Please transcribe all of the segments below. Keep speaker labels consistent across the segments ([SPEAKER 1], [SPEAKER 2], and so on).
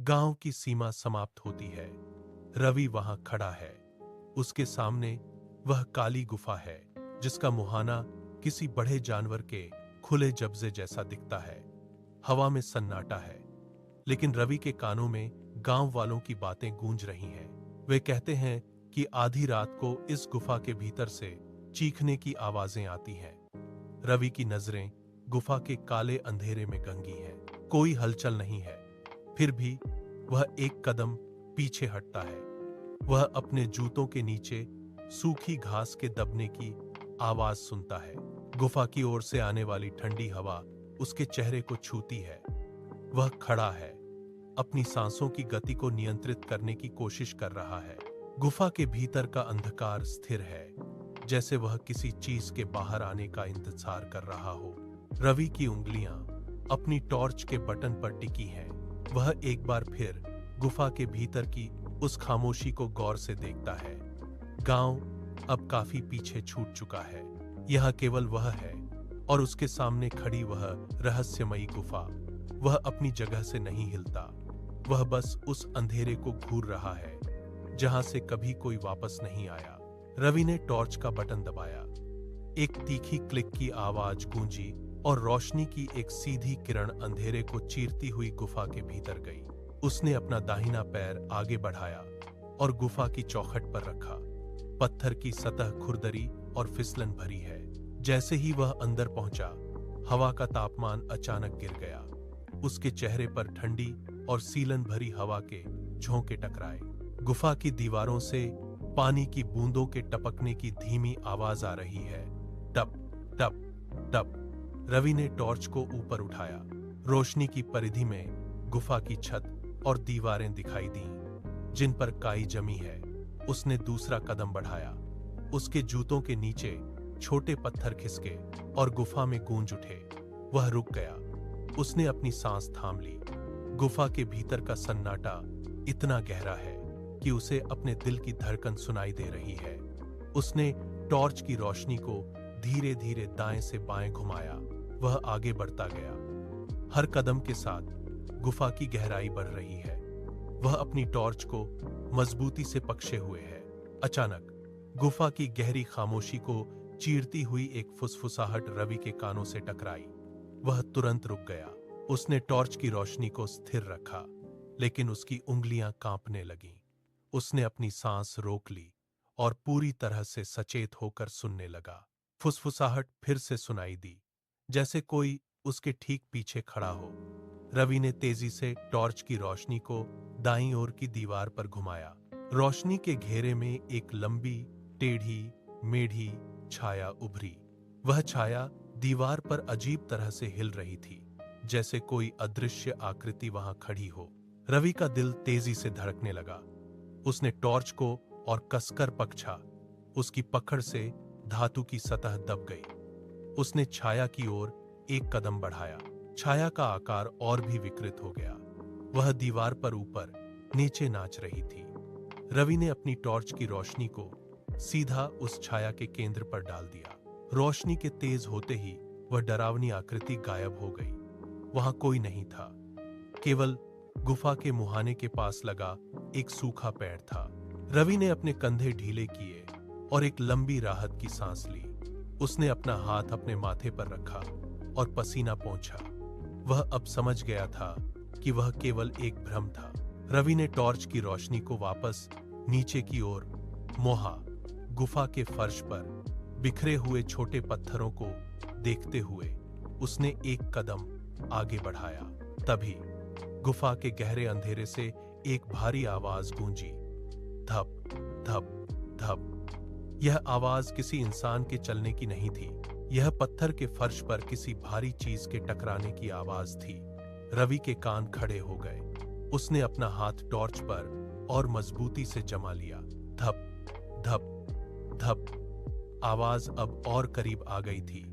[SPEAKER 1] गांव की सीमा समाप्त होती है। रवि वहां खड़ा है। उसके सामने वह काली गुफा है जिसका मुहाना किसी बड़े जानवर के खुले जब्जे जैसा दिखता है। हवा में सन्नाटा है, लेकिन रवि के कानों में गांव वालों की बातें गूंज रही हैं। वे कहते हैं कि आधी रात को इस गुफा के भीतर से चीखने की आवाजें आती हैं। रवि की नजरें गुफा के काले अंधेरे में गंगी हैं। कोई हलचल नहीं है, फिर भी वह एक कदम पीछे हटता है। वह अपने जूतों के नीचे सूखी घास के दबने की आवाज सुनता है। गुफा की ओर से आने वाली ठंडी हवा उसके चेहरे को छूती है। वह खड़ा है, अपनी सांसों की गति को नियंत्रित करने की कोशिश कर रहा है। गुफा के भीतर का अंधकार स्थिर है, जैसे वह किसी चीज के बाहर आने का इंतजार कर रहा हो। रवि की उंगलियां अपनी टॉर्च के बटन पर टिकी हैं। वह एक बार फिर गुफा के भीतर की उस खामोशी को गौर से देखता है। गांव अब काफी पीछे छूट चुका है। यह केवल वह है और उसके सामने खड़ी वह रहस्यमयी गुफा। वह अपनी जगह से नहीं हिलता। वह बस उस अंधेरे को घूर रहा है जहां से कभी कोई वापस नहीं आया। रवि ने टॉर्च का बटन दबाया। एक तीखी क्लिक की आवाज गूंजी और रोशनी की एक सीधी किरण अंधेरे को चीरती हुई गुफा के भीतर गई। उसने अपना दाहिना पैर आगे बढ़ाया और गुफा की चौखट पर रखा। पत्थर की सतह खुरदरी और फिसलन भरी है। जैसे ही वह अंदर पहुंचा, हवा का तापमान अचानक गिर गया। उसके चेहरे पर ठंडी और सीलन भरी हवा के झोंके टकराए। गुफा की दीवारों से पानी की बूंदों के टपकने की धीमी आवाज आ रही है। टप टप टप। रवि ने टॉर्च को ऊपर उठाया। रोशनी की परिधि में गुफा की छत और दीवारें दिखाई दीं, जिन पर काई जमी है। उसने दूसरा कदम बढ़ाया। उसके जूतों के नीचे छोटे पत्थर खिसके और गुफा में गूंज उठे। वह रुक गया। उसने अपनी सांस थाम ली। गुफा के भीतर का सन्नाटा इतना गहरा है कि उसे अपने दिल की धड़कन सुनाई दे रही है। उसने टॉर्च की रोशनी को धीरे धीरे दाएं से बाएं घुमाया। वह आगे बढ़ता गया। हर कदम के साथ गुफा की गहराई बढ़ रही है। वह अपनी टॉर्च को मजबूती से पकड़े हुए है। अचानक गुफा की गहरी खामोशी को चीरती हुई एक फुसफुसाहट रवि के कानों से टकराई। वह तुरंत रुक गया। उसने टॉर्च की रोशनी को स्थिर रखा, लेकिन उसकी उंगलियां कांपने लगीं। उसने अपनी सांस रोक ली और पूरी तरह से सचेत होकर सुनने लगा। फुसफुसाहट फिर से सुनाई दी, जैसे कोई उसके ठीक पीछे खड़ा हो। रवि ने तेजी से टॉर्च की रोशनी को दाईं ओर की दीवार पर घुमाया। रोशनी के घेरे में एक लंबी, टेढ़ी, मेढ़ी छाया उभरी। वह छाया दीवार पर अजीब तरह से हिल रही थी, जैसे कोई अदृश्य आकृति वहां खड़ी हो। रवि का दिल तेजी से धड़कने लगा। उसने टॉर्च को और कसकर पकड़ा। उसकी पकड़ से धातु की सतह दब गई। उसने छाया की ओर एक कदम बढ़ाया। छाया का आकार और भी विकृत हो गया। वह दीवार पर ऊपर नीचे नाच रही थी। रवि ने अपनी टॉर्च की रोशनी को सीधा उस छाया के केंद्र पर डाल दिया। रोशनी के तेज होते ही वह डरावनी आकृति गायब हो गई। वहां कोई नहीं था, केवल गुफा के मुहाने के पास लगा एक सूखा पेड़ था। रवि ने अपने कंधे ढीले किए और एक लंबी राहत की सांस ली। उसने अपना हाथ अपने माथे पर रखा और पसीना पोंछा। वह अब समझ गया था कि वह केवल एक भ्रम था। रवि ने टॉर्च की रोशनी को वापस नीचे की ओर मोहा। गुफा के फर्श पर बिखरे हुए छोटे पत्थरों को देखते हुए उसने एक कदम आगे बढ़ाया। तभी गुफा के गहरे अंधेरे से एक भारी आवाज गूंजी। धप धप धप। यह आवाज किसी इंसान के चलने की नहीं थी। यह पत्थर के फर्श पर किसी भारी चीज के टकराने की आवाज थी। रवि के कान खड़े हो गए। उसने अपना हाथ टॉर्च पर और मजबूती से जमा लिया। धप धप धप। आवाज अब और करीब आ गई थी।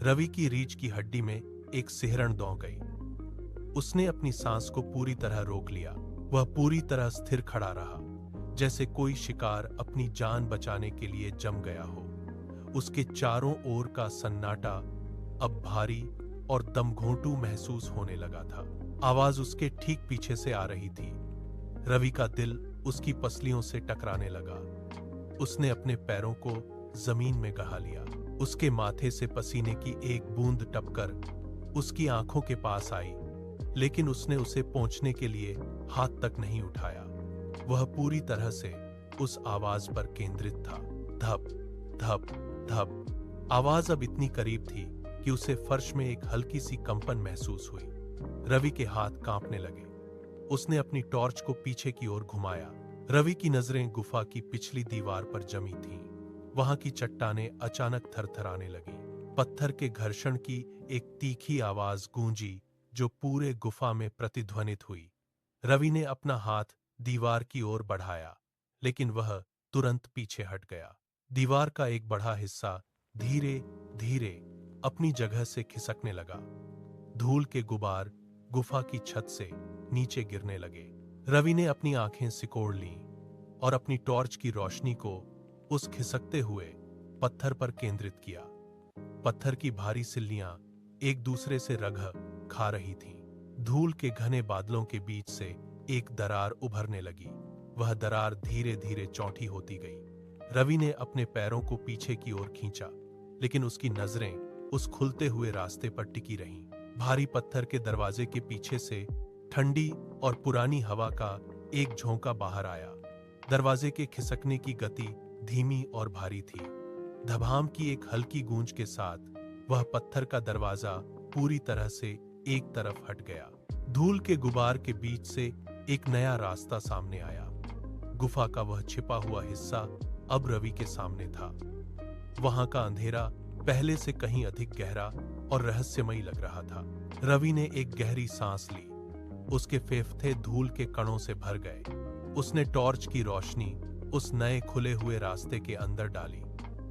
[SPEAKER 1] रवि की रीढ़ की हड्डी में एक सिहरन दौड़ गई। उसने अपनी सांस को पूरी तरह रोक लिया। वह पूरी तरह स्थिर खड़ा रहा, जैसे कोई शिकार अपनी जान बचाने के लिए जम गया हो। उसके चारों ओर का सन्नाटा अब भारी और दमघोंटू महसूस होने लगा था। आवाज उसके ठीक पीछे से आ रही थी। रवि का दिल उसकी पसलियों से टकराने लगा। उसने अपने पैरों को जमीन में गहा लिया। उसके माथे से पसीने की एक बूंद टपकर उसकी आंखों के पास आई, लेकिन उसने उसे पोंछने के लिए हाथ तक नहीं उठाया। वह पूरी तरह से उस आवाज पर केंद्रित था। धप धप धप। आवाज अब इतनी करीब थी कि उसे फर्श में एक हल्की सी कंपन महसूस हुई। रवि के हाथ कांपने लगे। उसने अपनी टॉर्च को पीछे की ओर घुमाया। रवि की नजरें गुफा की पिछली दीवार पर जमी थीं। वहां की चट्टानें अचानक थरथराने लगीं। पत्थर के घर्षण की एक तीखी आवाज गूंजी जो पूरे गुफा में प्रतिध्वनित हुई। रवि ने अपना हाथ दीवार की ओर बढ़ाया, लेकिन वह तुरंत पीछे हट गया। दीवार का एक बड़ा हिस्सा धीरे धीरे अपनी जगह से खिसकने लगा। धूल के गुबार गुफा की छत से नीचे गिरने लगे। रवि ने अपनी आंखें सिकोड़ लीं और अपनी टॉर्च की रोशनी को उस खिसकते हुए पत्थर पर केंद्रित किया। पत्थर की भारी सिल्लियां एक दूसरे से रगह खा रही थीं। धूल के घने बादलों के बीच से एक दरार उभरने लगी। वह दरार धीरे धीरे चौड़ी होती गई। रवि ने अपने पैरों को पीछे की ओर खींचा, लेकिन उसकी नजरें उस खुलते हुए रास्ते पर टिकी रहीं। भारी पत्थर के दरवाजे के पीछे से ठंडी और पुरानी हवा का एक झोंका बाहर आया। दरवाजे के खिसकने की गति धीमी और भारी थी। धबाम की एक हल्की गूंज के साथ वह पत्थर का दरवाजा पूरी तरह से एक तरफ हट गया। धूल के गुबार के बीच से एक नया रास्ता सामने आया। गुफा का वह छिपा हुआ हिस्सा अब रवि के सामने था। वहां का अंधेरा पहले से कहीं अधिक गहरा और रहस्यमयी लग रहा था। रवि ने एक गहरी सांस ली। उसके फेफड़े धूल के कणों से भर गए। उसने टॉर्च की रोशनी उस नए खुले हुए रास्ते के अंदर डाली।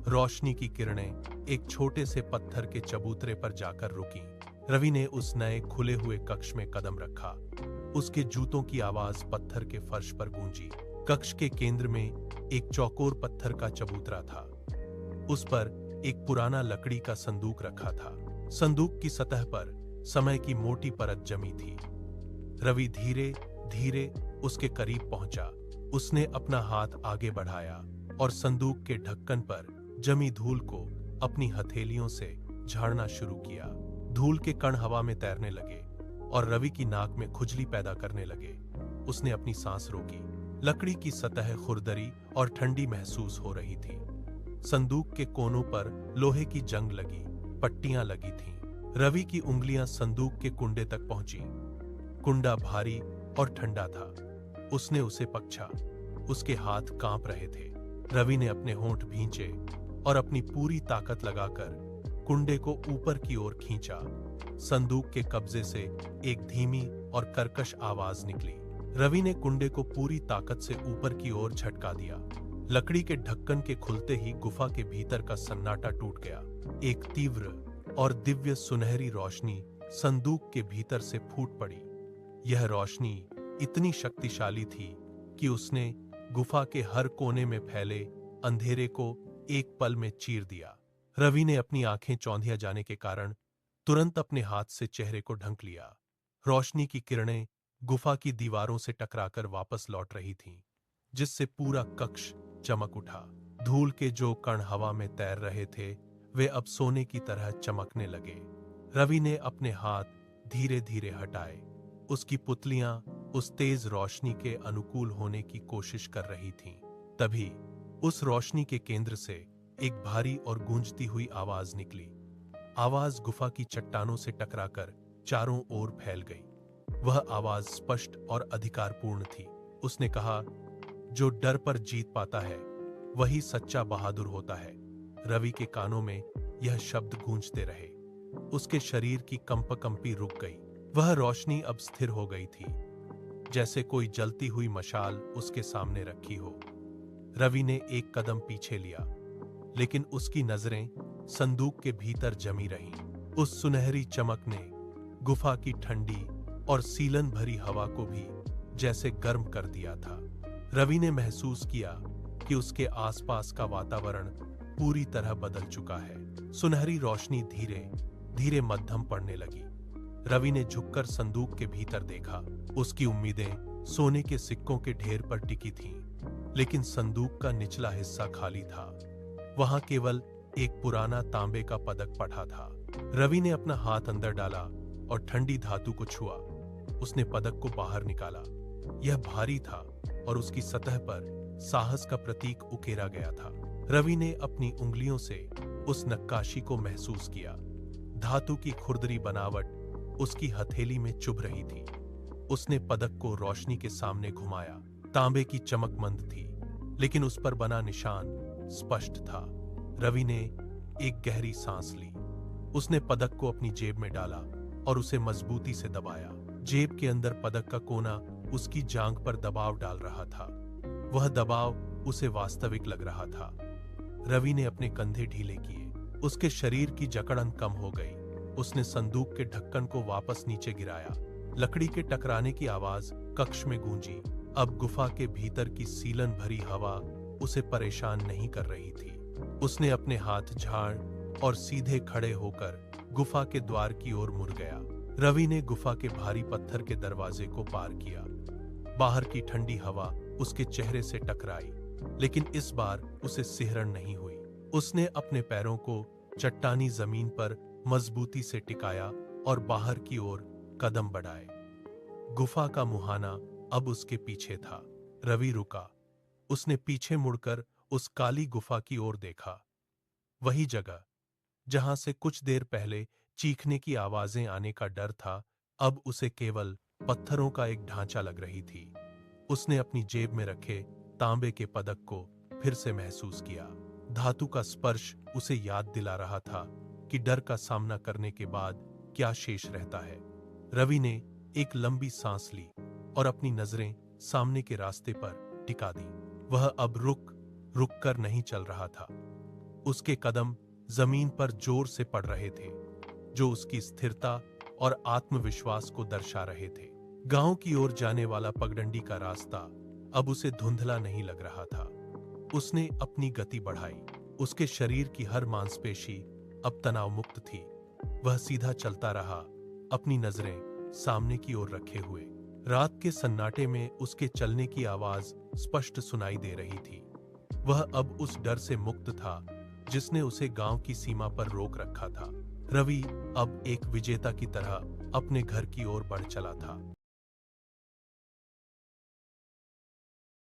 [SPEAKER 1] रोशनी की किरणें एक छोटे से पत्थर के चबूतरे पर जाकर रुकीं। रवि ने उस नए खुले हुए कक्ष में कदम रखा। उसके जूतों की आवाज पत्थर के फर्श पर गूंजी। कक्ष के केंद्र में एक चौकोर पत्थर का चबूतरा था। उस पर एक पुराना लकड़ी का संदूक रखा था। संदूक की सतह पर समय की मोटी परत जमी थी। रवि धीरे धीरे उसके करीब पहुंचा। उसने अपना हाथ आगे बढ़ाया और संदूक के ढक्कन पर जमी धूल को अपनी हथेलियों से झाड़ना शुरू किया। धूल के कण हवा में तैरने लगे और रवि की नाक में खुजली पैदा करने लगे। उसने अपनी सांस रोकी। लकड़ी की सतह खुरदरी और ठंडी महसूस हो रही थी। संदूक के कोनों पर लोहे की जंग लगी पट्टियां लगी थीं। रवि की उंगलियां संदूक के कुंडे तक पहुंची। कुंडा भारी और ठंडा था। उसने उसे पकड़ा। उसके हाथ कांप रहे थे। रवि ने अपने होंठ भींचे और अपनी पूरी ताकत लगाकर कुंडे को ऊपर की ओर खींचा। संदूक के कब्जे से एक धीमी और कर्कश आवाज निकली। रवि ने कुंडे को पूरी ताकत से ऊपर की ओर झटका दिया। लकड़ी के ढक्कन के खुलते ही गुफा के भीतर का सन्नाटा टूट गया। एक तीव्र और दिव्य सुनहरी रोशनी संदूक के भीतर से फूट पड़ी। यह रोशनी इतनी शक्तिशाली थी कि उसने गुफा के हर कोने में फैले अंधेरे को एक पल में चीर दिया। रवि ने अपनी आंखें चौंधिया जाने के कारण तुरंत अपने हाथ से चेहरे को ढंक लिया। रोशनी की किरणें गुफा की दीवारों से टकराकर वापस लौट रही थीं, जिससे पूरा कक्ष चमक उठा। धूल के जो कण हवा में तैर रहे थे वे अब सोने की तरह चमकने लगे। रवि ने अपने हाथ धीरे धीरे हटाए। उसकी पुतलियां उस तेज रोशनी के अनुकूल होने की कोशिश कर रही थीं। तभी उस रोशनी के केंद्र से एक भारी और गूंजती हुई आवाज निकली। आवाज गुफा की चट्टानों से टकराकर चारों ओर फैल गई। वह आवाज स्पष्ट और अधिकारपूर्ण थी। उसने कहा, जो डर पर जीत पाता है वही सच्चा बहादुर होता है। रवि के कानों में यह शब्द गूंजते रहे। उसके शरीर की कंपकंपी रुक गई। वह रोशनी अब स्थिर हो गई थी, जैसे कोई जलती हुई मशाल उसके सामने रखी हो। रवि ने एक कदम पीछे लिया, लेकिन उसकी नजरें संदूक के भीतर जमी रहीं। उस सुनहरी चमक ने गुफा की ठंडी और सीलन भरी हवा को भी जैसे गर्म कर दिया था। रवि ने महसूस किया कि उसके आसपास का वातावरण पूरी तरह बदल चुका है। सुनहरी रोशनी धीरे धीरे मध्यम पड़ने लगी। रवि ने झुककर संदूक के भीतर देखा। उसकी उम्मीदें सोने के सिक्कों के ढेर पर टिकी थीं, लेकिन संदूक का निचला हिस्सा खाली था। वहां केवल एक पुराना तांबे का पदक पड़ा था। रवि ने अपना हाथ अंदर डाला और ठंडी धातु को छुआ। उसने पदक को बाहर निकाला। यह भारी था और उसकी सतह पर साहस का प्रतीक उकेरा गया था। रवि ने अपनी उंगलियों से उस नक्काशी को महसूस किया। धातु की खुरदरी बनावट उसकी हथेली में चुभ रही थी। उसने पदक को रोशनी के सामने घुमाया। तांबे की चमक मंद थी, लेकिन उस पर बना निशान स्पष्ट था। रवि ने एक गहरी सांस ली। उसने पदक को अपनी जेब में डाला और उसे मजबूती से दबाया। जेब के अंदर पदक का कोना उसकी जांघ पर दबाव डाल रहा था। वह दबाव उसे वास्तविक लग रहा था। रवि ने अपने कंधे ढीले किए। उसके शरीर की जकड़न कम हो गई। उसने संदूक के ढक्कन को वापस नीचे गिराया। लकड़ी के टकराने की आवाज कक्ष में गूंजी। अब गुफा के भीतर की सीलन भरी हवा उसे परेशान नहीं कर रही थी। उसने अपने हाथ झाड़ और सीधे खड़े होकर गुफा के द्वार की ओर मुड़ गया। रवि ने गुफा के भारी पत्थर के दरवाजे को पार किया। बाहर की ठंडी हवा उसके चेहरे से टकराई, लेकिन इस बार उसे सिहरन नहीं हुई। उसने अपने पैरों को चट्टानी जमीन पर मजबूती से टिकाया और बाहर की ओर कदम बढ़ाए। गुफा का मुहाना अब उसके पीछे था। रवि रुका। उसने पीछे मुड़कर उस काली गुफा की ओर देखा। वही जगह जहां से कुछ देर पहले चीखने की आवाजें आने का डर था, अब उसे केवल पत्थरों का एक ढांचा लग रही थी। उसने अपनी जेब में रखे तांबे के पदक को फिर से महसूस किया। धातु का स्पर्श उसे याद दिला रहा था कि डर का सामना करने के बाद क्या शेष रहता है। रवि ने एक लंबी सांस ली और अपनी नजरें सामने के रास्ते पर टिका दी। वह अब रुक कर नहीं चल रहा था। उसके कदम जमीन पर जोर से पड़ रहे थे, जो उसकी स्थिरता और आत्मविश्वास को दर्शा रहे थे। गांव की ओर जाने वाला पगडंडी का रास्ता अब उसे धुंधला नहीं लग रहा था। उसने अपनी गति बढ़ाई। उसके शरीर की हर मांसपेशी अब तनाव मुक्त थी। वह सीधा चलता रहा, अपनी नजरें सामने की ओर रखे हुए। रात के सन्नाटे में उसके चलने की आवाज स्पष्ट सुनाई दे रही थी। वह अब उस डर से मुक्त था जिसने उसे गांव की सीमा पर रोक रखा था। रवि अब एक विजेता की तरह अपने घर की ओर बढ़ चला था।